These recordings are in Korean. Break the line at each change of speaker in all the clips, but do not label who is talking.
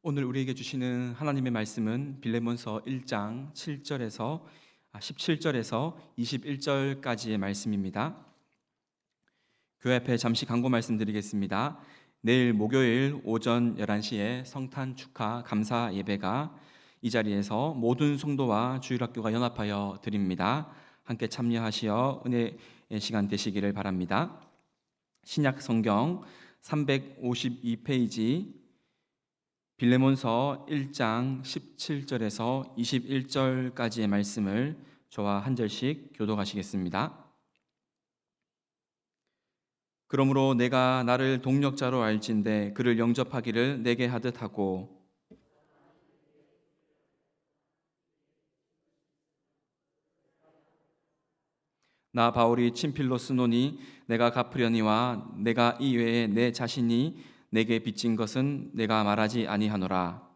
오늘 우리에게 주시는 하나님의 말씀은 빌레몬서 1장 7절에서 17절에서 21절까지의 말씀입니다. 교회 앞에 잠시 광고 말씀드리겠습니다. 내일 목요일 오전 11시에 성탄 축하 감사 예배가 이 자리에서 모든 성도와 주일학교가 연합하여 드립니다. 함께 참여하시어 은혜의 시간 되시기를 바랍니다. 신약 성경 352페이지 빌레몬서 1장 17절에서 21절까지의 말씀을 저와 한 절씩 교독하시겠습니다. 그러므로 내가 나를 동력자로 알진대 그를 영접하기를 내게 하듯 하고, 나 바울이 친필로 쓰노니 내가 갚으려니와 내가 이외에 내 자신이 내게 빚진 것은 내가 말하지 아니하노라.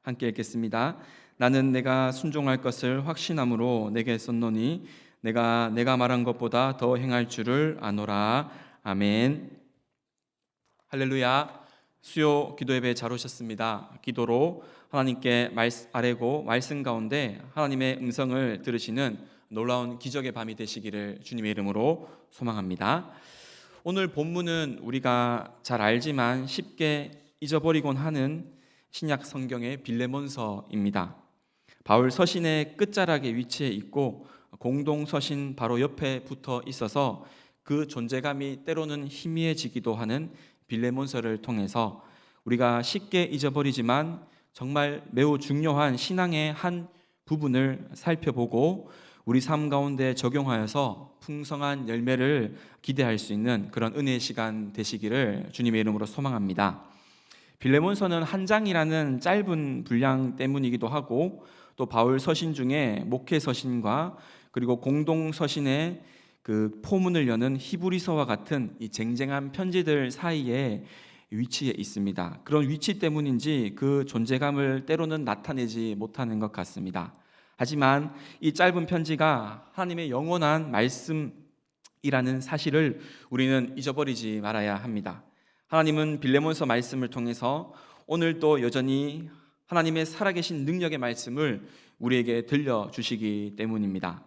함께 읽겠습니다. 나는 내가 순종할 것을 확신함으로 내게 썼노니 내가 말한 것보다 더 행할 줄을 아노라. 아멘. 할렐루야. 수요 기도 예배에 잘 오셨습니다. 기도로 하나님께 아뢰고 말씀 가운데 하나님의 음성을 들으시는 놀라운 기적의 밤이 되시기를 주님의 이름으로 소망합니다. 오늘 본문은 우리가 잘 알지만 쉽게 잊어버리곤 하는 신약 성경의 빌레몬서입니다. 바울 서신의 끝자락에 위치해 있고 공동 서신 바로 옆에 붙어 있어서 그 존재감이 때로는 희미해지기도 하는 빌레몬서를 통해서 우리가 쉽게 잊어버리지만 정말 매우 중요한 신앙의 한 부분을 살펴보고 우리 삶 가운데 적용하여서 풍성한 열매를 기대할 수 있는 그런 은혜의 시간 되시기를 주님의 이름으로 소망합니다. 빌레몬서는 한 장이라는 짧은 분량 때문이기도 하고 또 바울 서신 중에 목회 서신과 그리고 공동 서신의 그 포문을 여는 히브리서와 같은 이 쟁쟁한 편지들 사이에 위치해 있습니다. 그런 위치 때문인지 그 존재감을 때로는 나타내지 못하는 것 같습니다. 하지만 이 짧은 편지가 하나님의 영원한 말씀이라는 사실을 우리는 잊어버리지 말아야 합니다. 하나님은 빌레몬서 말씀을 통해서 오늘도 여전히 하나님의 살아계신 능력의 말씀을 우리에게 들려주시기 때문입니다.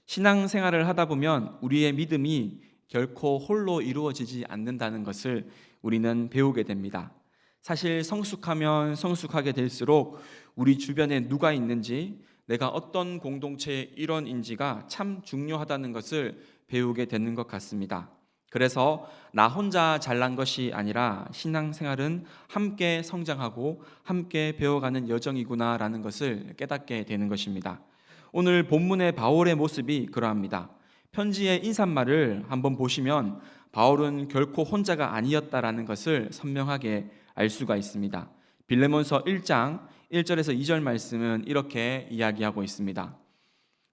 신앙생활을 하다 보면 우리의 믿음이 결코 홀로 이루어지지 않는다는 것을 우리는 배우게 됩니다. 사실 성숙하면 성숙하게 될수록 우리 주변에 누가 있는지, 내가 어떤 공동체의 일원인지가 참 중요하다는 것을 배우게 되는 것 같습니다. 그래서 나 혼자 잘난 것이 아니라 신앙생활은 함께 성장하고 함께 배워가는 여정이구나라는 것을 깨닫게 되는 것입니다. 오늘 본문의 바울의 모습이 그러합니다. 편지의 인사말을 한번 보시면 바울은 결코 혼자가 아니었다라는 것을 선명하게 알 수가 있습니다. 빌레몬서 1장 1절에서 2절 말씀은 이렇게 이야기하고 있습니다.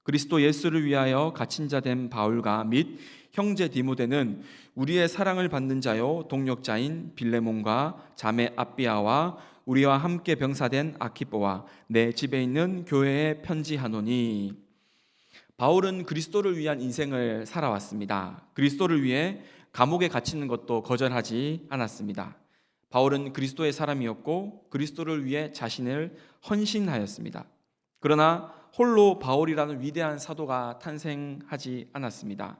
그리스도 예수를 위하여 갇힌 자 된 바울과 및 형제 디모데는 우리의 사랑을 받는 자요 동력자인 빌레몬과 자매 아비아와 우리와 함께 병사된 아키뽀와 내 집에 있는 교회에 편지하노니. 바울은 그리스도를 위한 인생을 살아왔습니다. 그리스도를 위해 감옥에 갇히는 것도 거절하지 않았습니다. 바울은 그리스도의 사람이었고 그리스도를 위해 자신을 헌신하였습니다. 그러나 홀로 바울이라는 위대한 사도가 탄생하지 않았습니다.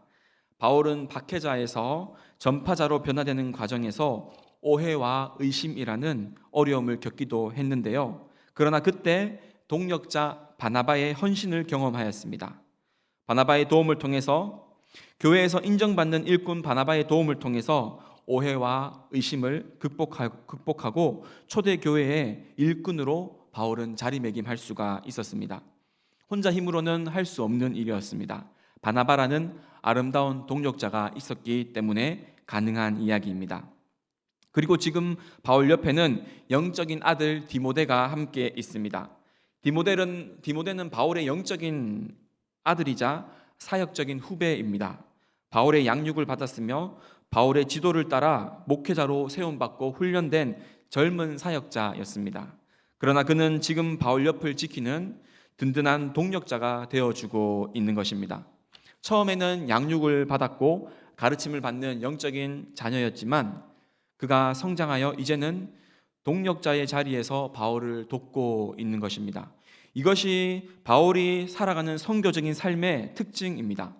바울은 박해자에서 전파자로 변화되는 과정에서 오해와 의심이라는 어려움을 겪기도 했는데요. 그러나 그때 동력자 바나바의 헌신을 경험하였습니다. 바나바의 도움을 통해서, 교회에서 인정받는 일꾼 바나바의 도움을 통해서 오해와 의심을 극복하고 초대교회의 일꾼으로 바울은 자리매김할 수가 있었습니다. 혼자 힘으로는 할 수 없는 일이었습니다. 바나바라는 아름다운 동력자가 있었기 때문에 가능한 이야기입니다. 그리고 지금 바울 옆에는 영적인 아들 디모데가 함께 있습니다. 디모데는 바울의 영적인 아들이자 사역적인 후배입니다. 바울의 양육을 받았으며 바울의 지도를 따라 목회자로 세움받고 훈련된 젊은 사역자였습니다. 그러나 그는 지금 바울 옆을 지키는 든든한 동력자가 되어주고 있는 것입니다. 처음에는 양육을 받았고 가르침을 받는 영적인 자녀였지만 그가 성장하여 이제는 동력자의 자리에서 바울을 돕고 있는 것입니다. 이것이 바울이 살아가는 선교적인 삶의 특징입니다.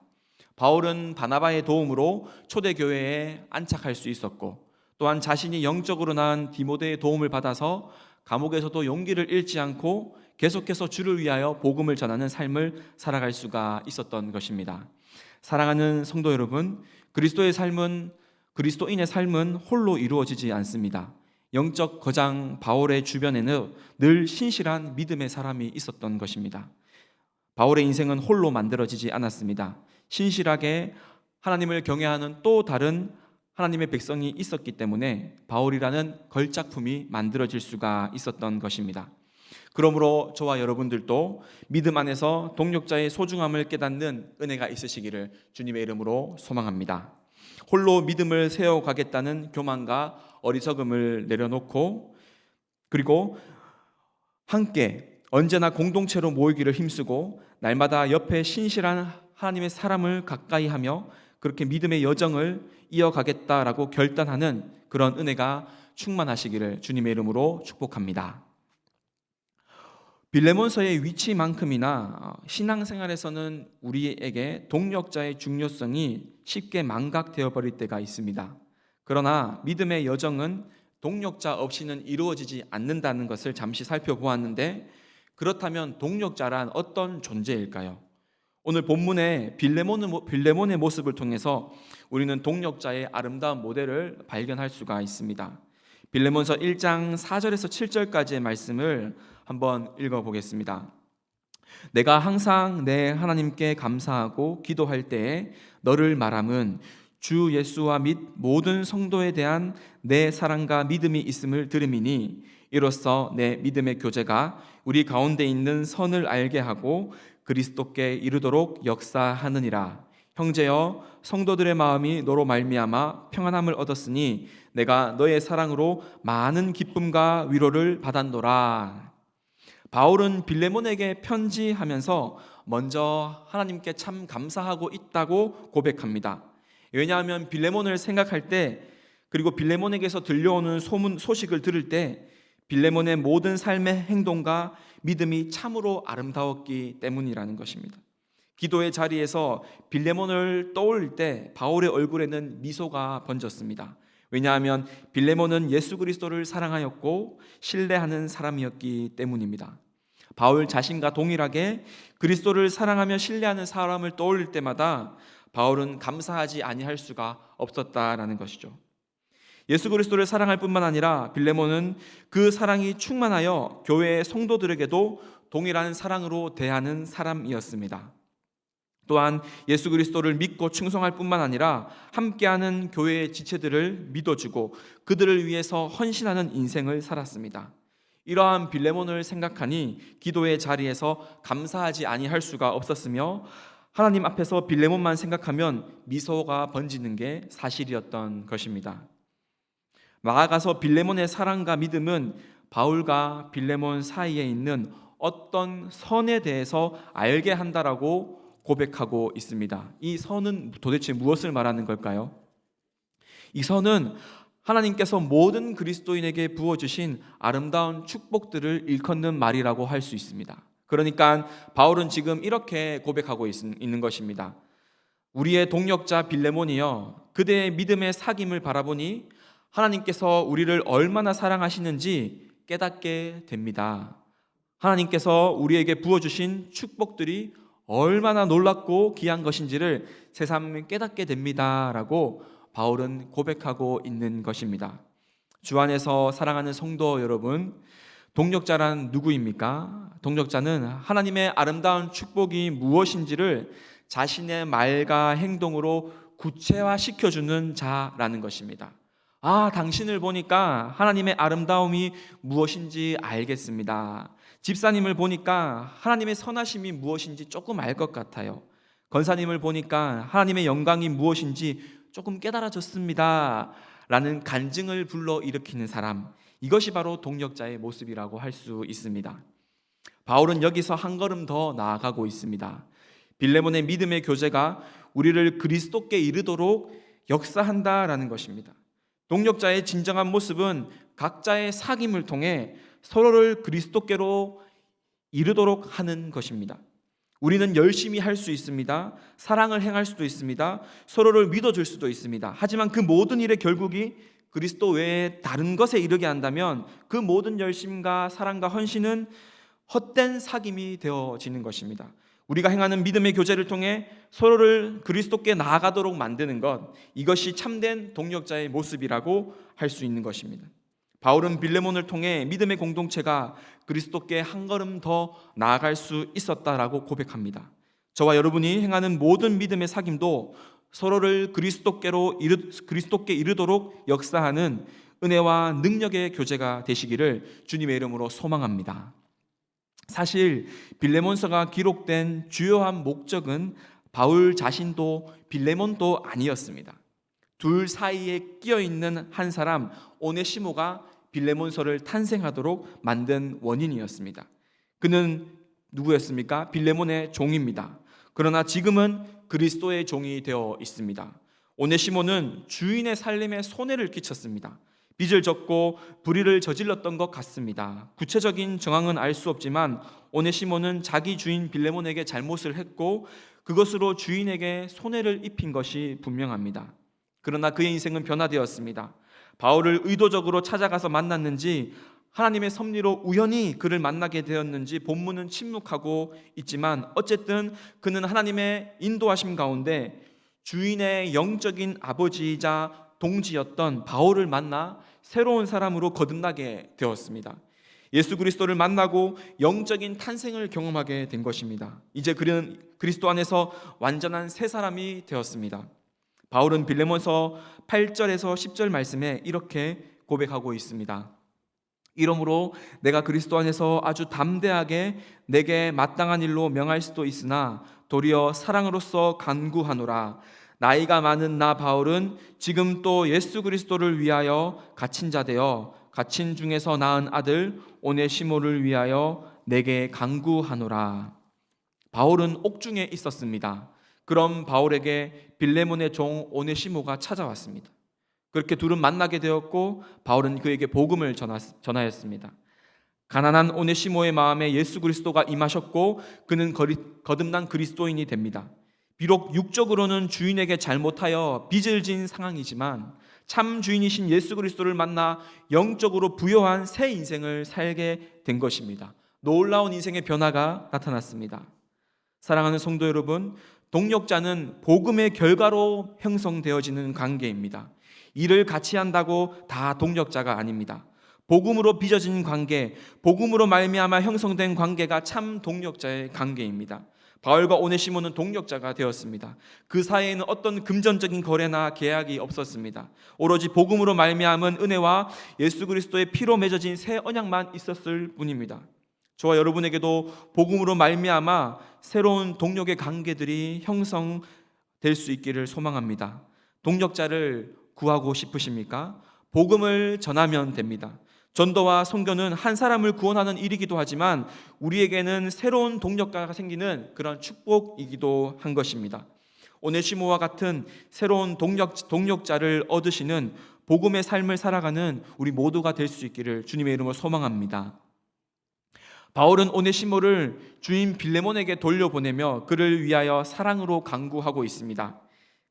바울은 바나바의 도움으로 초대교회에 안착할 수 있었고, 또한 자신이 영적으로 낳은 디모데의 도움을 받아서 감옥에서도 용기를 잃지 않고 계속해서 주를 위하여 복음을 전하는 삶을 살아갈 수가 있었던 것입니다. 사랑하는 성도 여러분, 그리스도인의 삶은 홀로 이루어지지 않습니다. 영적 거장 바울의 주변에는 늘 신실한 믿음의 사람이 있었던 것입니다. 바울의 인생은 홀로 만들어지지 않았습니다. 신실하게 하나님을 경외하는 또 다른 하나님의 백성이 있었기 때문에 바울이라는 걸작품이 만들어질 수가 있었던 것입니다. 그러므로 저와 여러분들도 믿음 안에서 동력자의 소중함을 깨닫는 은혜가 있으시기를 주님의 이름으로 소망합니다. 홀로 믿음을 세워가겠다는 교만과 어리석음을 내려놓고, 그리고 함께 언제나 공동체로 모이기를 힘쓰고 날마다 옆에 신실한 하나님의 사람을 가까이 하며 그렇게 믿음의 여정을 이어가겠다라고 결단하는 그런 은혜가 충만하시기를 주님의 이름으로 축복합니다. 빌레몬서의 위치만큼이나 신앙생활에서는 우리에게 동력자의 중요성이 쉽게 망각되어 버릴 때가 있습니다. 그러나 믿음의 여정은 동력자 없이는 이루어지지 않는다는 것을 잠시 살펴보았는데, 그렇다면 동력자란 어떤 존재일까요? 오늘 본문의 빌레몬의 모습을 통해서 우리는 동력자의 아름다운 모델을 발견할 수가 있습니다. 빌레몬서 1장 4절에서 7절까지의 말씀을 한번 읽어보겠습니다. 내가 항상 내 하나님께 감사하고 기도할 때에 너를 말함은 주 예수와 및 모든 성도에 대한 내 사랑과 믿음이 있음을 들음이니, 이로써 내 믿음의 교제가 우리 가운데 있는 선을 알게 하고 그리스도께 이르도록 역사하느니라. 형제여, 성도들의 마음이 너로 말미암아 평안함을 얻었으니 내가 너의 사랑으로 많은 기쁨과 위로를 받았노라. 바울은 빌레몬에게 편지하면서 먼저 하나님께 참 감사하고 있다고 고백합니다. 왜냐하면 빌레몬을 생각할 때, 그리고 빌레몬에게서 들려오는 소식을 들을 때 빌레몬의 모든 삶의 행동과 믿음이 참으로 아름다웠기 때문이라는 것입니다. 기도의 자리에서 빌레몬을 떠올릴 때 바울의 얼굴에는 미소가 번졌습니다. 왜냐하면 빌레몬은 예수 그리스도를 사랑하였고 신뢰하는 사람이었기 때문입니다. 바울 자신과 동일하게 그리스도를 사랑하며 신뢰하는 사람을 떠올릴 때마다 바울은 감사하지 아니할 수가 없었다라는 것이죠. 예수 그리스도를 사랑할 뿐만 아니라 빌레몬은 그 사랑이 충만하여 교회의 성도들에게도 동일한 사랑으로 대하는 사람이었습니다. 또한 예수 그리스도를 믿고 충성할 뿐만 아니라 함께하는 교회의 지체들을 믿어주고 그들을 위해서 헌신하는 인생을 살았습니다. 이러한 빌레몬을 생각하니 기도의 자리에서 감사하지 아니할 수가 없었으며, 하나님 앞에서 빌레몬만 생각하면 미소가 번지는 게 사실이었던 것입니다. 나아가서 빌레몬의 사랑과 믿음은 바울과 빌레몬 사이에 있는 어떤 선에 대해서 알게 한다라고 고백하고 있습니다. 이 선은 도대체 무엇을 말하는 걸까요? 이 선은 하나님께서 모든 그리스도인에게 부어주신 아름다운 축복들을 일컫는 말이라고 할 수 있습니다. 그러니까 바울은 지금 이렇게 고백하고 있는 것입니다. 우리의 동력자 빌레몬이여, 그대의 믿음의 사귐을 바라보니 하나님께서 우리를 얼마나 사랑하시는지 깨닫게 됩니다. 하나님께서 우리에게 부어주신 축복들이 얼마나 놀랍고 귀한 것인지를 새삼 깨닫게 됩니다 라고 바울은 고백하고 있는 것입니다. 주 안에서 사랑하는 성도 여러분, 동력자란 누구입니까? 동력자는 하나님의 아름다운 축복이 무엇인지를 자신의 말과 행동으로 구체화시켜주는 자라는 것입니다. 아, 당신을 보니까 하나님의 아름다움이 무엇인지 알겠습니다. 집사님을 보니까 하나님의 선하심이 무엇인지 조금 알 것 같아요. 권사님을 보니까 하나님의 영광이 무엇인지 조금 깨달아졌습니다 라는 간증을 불러일으키는 사람, 이것이 바로 동력자의 모습이라고 할 수 있습니다. 바울은 여기서 한 걸음 더 나아가고 있습니다. 빌레몬의 믿음의 교제가 우리를 그리스도께 이르도록 역사한다라는 것입니다. 동력자의 진정한 모습은 각자의 사귐을 통해 서로를 그리스도께로 이르도록 하는 것입니다. 우리는 열심히 할 수 있습니다. 사랑을 행할 수도 있습니다. 서로를 믿어줄 수도 있습니다. 하지만 그 모든 일의 결국이 그리스도 외에 다른 것에 이르게 한다면 그 모든 열심과 사랑과 헌신은 헛된 사귐이 되어지는 것입니다. 우리가 행하는 믿음의 교제를 통해 서로를 그리스도께 나아가도록 만드는 것, 이것이 참된 동력자의 모습이라고 할 수 있는 것입니다. 바울은 빌레몬을 통해 믿음의 공동체가 그리스도께 한 걸음 더 나아갈 수 있었다라고 고백합니다. 저와 여러분이 행하는 모든 믿음의 사귐도 서로를 그리스도께 이르도록 역사하는 은혜와 능력의 교제가 되시기를 주님의 이름으로 소망합니다. 사실 빌레몬서가 기록된 주요한 목적은 바울 자신도 빌레몬도 아니었습니다. 둘 사이에 끼어 있는 한 사람 오네시모가 빌레몬서를 탄생하도록 만든 원인이었습니다. 그는 누구였습니까? 빌레몬의 종입니다. 그러나 지금은 그리스도의 종이 되어 있습니다. 오네시모는 주인의 살림에 손해를 끼쳤습니다. 빚을 졌고 불의를 저질렀던 것 같습니다. 구체적인 정황은 알 수 없지만 오네시모는 자기 주인 빌레몬에게 잘못을 했고 그것으로 주인에게 손해를 입힌 것이 분명합니다. 그러나 그의 인생은 변화되었습니다. 바울을 의도적으로 찾아가서 만났는지 하나님의 섭리로 우연히 그를 만나게 되었는지 본문은 침묵하고 있지만 어쨌든 그는 하나님의 인도하심 가운데 주인의 영적인 아버지이자 동지였던 바울을 만나 새로운 사람으로 거듭나게 되었습니다. 예수 그리스도를 만나고 영적인 탄생을 경험하게 된 것입니다. 이제 그는 그리스도 안에서 완전한 새 사람이 되었습니다. 바울은 빌레몬서 8절에서 10절 말씀에 이렇게 고백하고 있습니다. 이러므로 내가 그리스도 안에서 아주 담대하게 내게 마땅한 일로 명할 수도 있으나 도리어 사랑으로서 간구하노라. 나이가 많은 나 바울은 지금 또 예수 그리스도를 위하여 갇힌 자 되어 갇힌 중에서 낳은 아들 오네시모를 위하여 내게 간구하노라. 바울은 옥중에 있었습니다. 그럼 바울에게 빌레몬의 종 오네시모가 찾아왔습니다. 그렇게 둘은 만나게 되었고 바울은 그에게 복음을 전하였습니다. 가난한 오네시모의 마음에 예수 그리스도가 임하셨고 그는 거듭난 그리스도인이 됩니다. 비록 육적으로는 주인에게 잘못하여 빚을 진 상황이지만 참 주인이신 예수 그리스도를 만나 영적으로 부요한 새 인생을 살게 된 것입니다. 놀라운 인생의 변화가 나타났습니다. 사랑하는 성도 여러분, 동력자는 복음의 결과로 형성되어지는 관계입니다. 일을 같이 한다고 다 동력자가 아닙니다. 복음으로 빚어진 관계, 복음으로 말미암아 형성된 관계가 참 동력자의 관계입니다. 바울과 오네시모는 동력자가 되었습니다. 그 사이에는 어떤 금전적인 거래나 계약이 없었습니다. 오로지 복음으로 말미암은 은혜와 예수 그리스도의 피로 맺어진 새 언약만 있었을 뿐입니다. 저와 여러분에게도 복음으로 말미암아 새로운 동력의 관계들이 형성될 수 있기를 소망합니다. 동력자를 구하고 싶으십니까? 복음을 전하면 됩니다. 전도와 선교는 한 사람을 구원하는 일이기도 하지만 우리에게는 새로운 동력자가 생기는 그런 축복이기도 한 것입니다. 오네시모와 같은 새로운 동력자를 얻으시는 복음의 삶을 살아가는 우리 모두가 될 수 있기를 주님의 이름으로 소망합니다. 바울은 오네시모를 주인 빌레몬에게 돌려보내며 그를 위하여 사랑으로 간구하고 있습니다.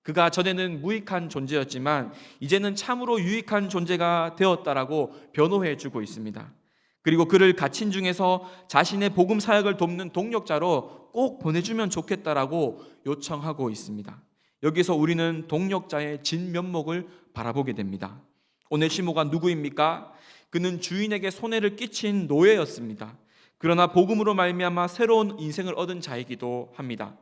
그가 전에는 무익한 존재였지만 이제는 참으로 유익한 존재가 되었다라고 변호해 주고 있습니다. 그리고 그를 갇힌 중에서 자신의 복음 사역을 돕는 동력자로 꼭 보내주면 좋겠다라고 요청하고 있습니다. 여기서 우리는 동력자의 진면목을 바라보게 됩니다. 오네시모가 누구입니까? 그는 주인에게 손해를 끼친 노예였습니다. 그러나 복음으로 말미암아 새로운 인생을 얻은 자이기도 합니다.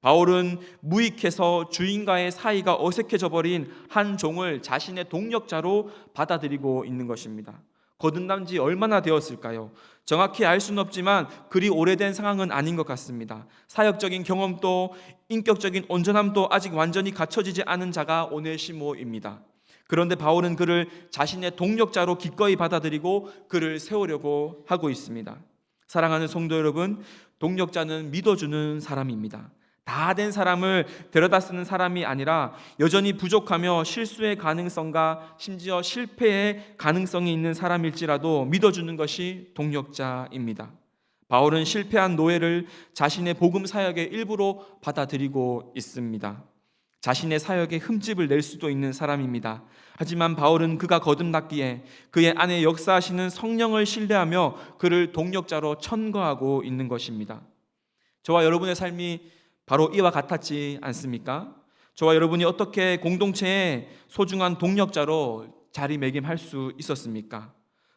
바울은 무익해서 주인과의 사이가 어색해져 버린 한 종을 자신의 동력자로 받아들이고 있는 것입니다. 거듭난 지 얼마나 되었을까요? 정확히 알 수는 없지만 그리 오래된 상황은 아닌 것 같습니다. 사역적인 경험도 인격적인 온전함도 아직 완전히 갖춰지지 않은 자가 오네시모입니다. 그런데 바울은 그를 자신의 동력자로 기꺼이 받아들이고 그를 세우려고 하고 있습니다. 사랑하는 성도 여러분, 동력자는 믿어주는 사람입니다. 다 된 사람을 데려다 쓰는 사람이 아니라 여전히 부족하며 실수의 가능성과 심지어 실패의 가능성이 있는 사람일지라도 믿어주는 것이 동력자입니다. 바울은 실패한 노예를 자신의 복음 사역의 일부로 받아들이고 있습니다. 자신의 사역에 흠집을 낼 수도 있는 사람입니다. 하지만 바울은 그가 거듭났기에 그의 안에 역사하시는 성령을 신뢰하며 그를 동력자로 천거하고 있는 것입니다. 저와 여러분의 삶이 바로 이와 같았지 않습니까? 저와 여러분이 어떻게 공동체의 소중한 동력자로 자리매김할 수 있었습니까?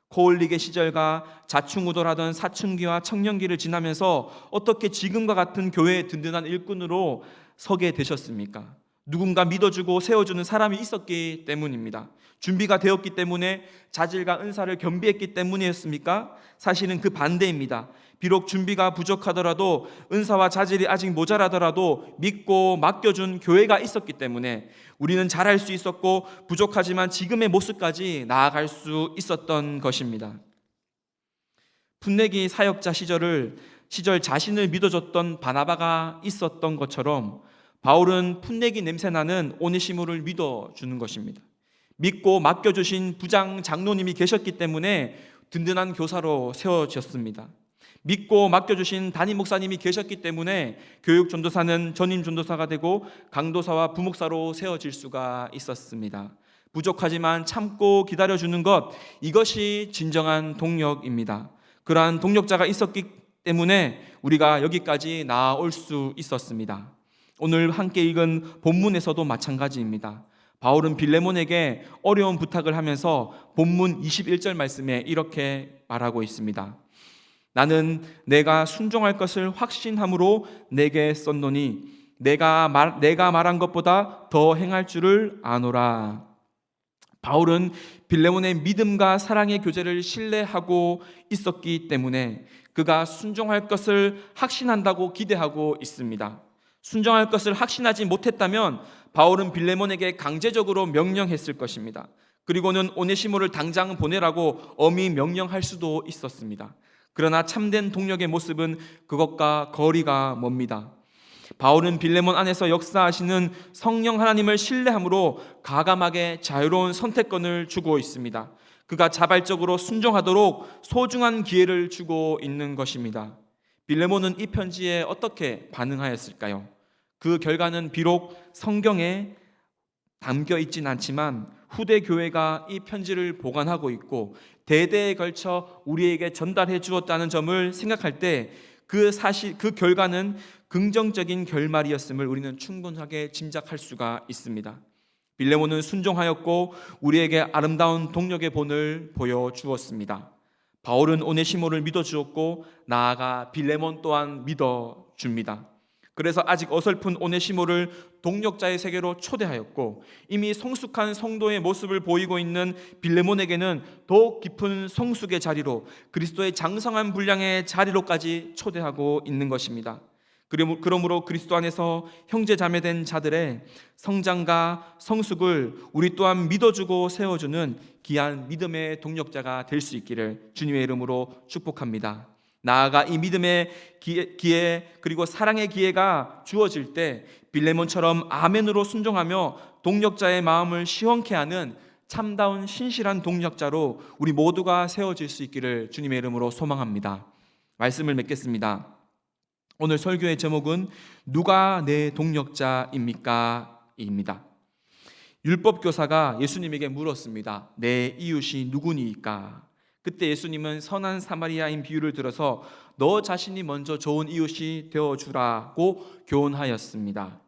코올리게 시절과 자충우돌하던 사춘기와 청년기를 지나면서 어떻게 지금과 같은 교회의 든든한 일꾼으로 서게 되셨습니까? 누군가 믿어주고 세워주는 사람이 있었기 때문입니다. 준비가 되었기 때문에 자질과 은사를 겸비했기 때문이었습니까? 사실은 그 반대입니다. 비록 준비가 부족하더라도 은사와 자질이 아직 모자라더라도 믿고 맡겨준 교회가 있었기 때문에 우리는 잘할 수 있었고 부족하지만 지금의 모습까지 나아갈 수 있었던 것입니다. 풋내기 사역자 시절 자신을 믿어줬던 바나바가 있었던 것처럼 바울은 풋내기 냄새나는 오네시모를 믿어주는 것입니다. 믿고 맡겨주신 부장 장로님이 계셨기 때문에 든든한 교사로 세워졌습니다. 믿고 맡겨주신 담임 목사님이 계셨기 때문에 교육 전도사는 전임 전도사가 되고 강도사와 부목사로 세워질 수가 있었습니다. 부족하지만 참고 기다려주는 것, 이것이 진정한 동력입니다. 그러한 동력자가 있었기 때문에 우리가 여기까지 나아올 수 있었습니다. 오늘 함께 읽은 본문에서도 마찬가지입니다. 바울은 빌레몬에게 어려운 부탁을 하면서 본문 21절 말씀에 이렇게 말하고 있습니다. 나는 내가 순종할 것을 확신함으로 내게 썼노니 내가 말한 것보다 더 행할 줄을 아노라. 바울은 빌레몬의 믿음과 사랑의 교제를 신뢰하고 있었기 때문에 그가 순종할 것을 확신한다고 기대하고 있습니다. 순종할 것을 확신하지 못했다면 바울은 빌레몬에게 강제적으로 명령했을 것입니다. 그리고는 오네시모를 당장 보내라고 엄히 명령할 수도 있었습니다. 그러나 참된 동력의 모습은 그것과 거리가 멉니다. 바울은 빌레몬 안에서 역사하시는 성령 하나님을 신뢰함으로 과감하게 자유로운 선택권을 주고 있습니다. 그가 자발적으로 순종하도록 소중한 기회를 주고 있는 것입니다. 빌레몬은 이 편지에 어떻게 반응하였을까요? 그 결과는 비록 성경에 담겨 있진 않지만 후대 교회가 이 편지를 보관하고 있고 대대에 걸쳐 우리에게 전달해 주었다는 점을 생각할 때 그 결과는 긍정적인 결말이었음을 우리는 충분하게 짐작할 수가 있습니다. 빌레몬은 순종하였고 우리에게 아름다운 동력의 본을 보여주었습니다. 바울은 오네시모를 믿어주었고 나아가 빌레몬 또한 믿어줍니다. 그래서 아직 어설픈 오네시모를 동력자의 세계로 초대하였고 이미 성숙한 성도의 모습을 보이고 있는 빌레몬에게는 더욱 깊은 성숙의 자리로 그리스도의 장성한 분량의 자리로까지 초대하고 있는 것입니다. 그러므로 그리스도 안에서 형제 자매된 자들의 성장과 성숙을 우리 또한 믿어주고 세워주는 귀한 믿음의 동력자가 될 수 있기를 주님의 이름으로 축복합니다. 나아가 이 믿음의 기회 그리고 사랑의 기회가 주어질 때 빌레몬처럼 아멘으로 순종하며 동력자의 마음을 시원케 하는 참다운 신실한 동력자로 우리 모두가 세워질 수 있기를 주님의 이름으로 소망합니다. 말씀을 맺겠습니다. 오늘 설교의 제목은 누가 내 동력자입니까? 입니다. 율법교사가 예수님에게 물었습니다. 내 이웃이 누구니까? 그때 예수님은 선한 사마리아인 비유를 들어서 너 자신이 먼저 좋은 이웃이 되어주라고 교훈하였습니다.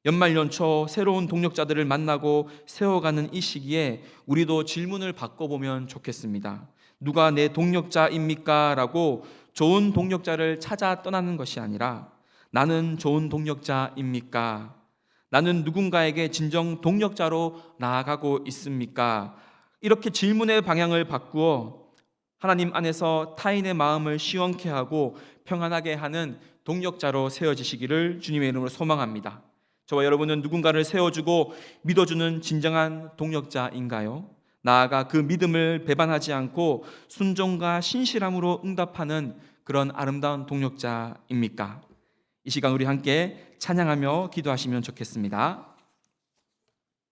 연말 연초 새로운 동력자들을 만나고 세워가는 이 시기에 우리도 질문을 바꿔보면 좋겠습니다. 누가 내 동력자입니까? 라고 좋은 동력자를 찾아 떠나는 것이 아니라 나는 좋은 동력자입니까? 나는 누군가에게 진정 동력자로 나아가고 있습니까? 이렇게 질문의 방향을 바꾸어 하나님 안에서 타인의 마음을 시원케 하고 평안하게 하는 동력자로 세워지시기를 주님의 이름으로 소망합니다. 저와 여러분은 누군가를 세워주고 믿어주는 진정한 동력자인가요? 나아가 그 믿음을 배반하지 않고 순종과 신실함으로 응답하는 그런 아름다운 동력자입니까? 이 시간 우리 함께 찬양하며 기도하시면 좋겠습니다.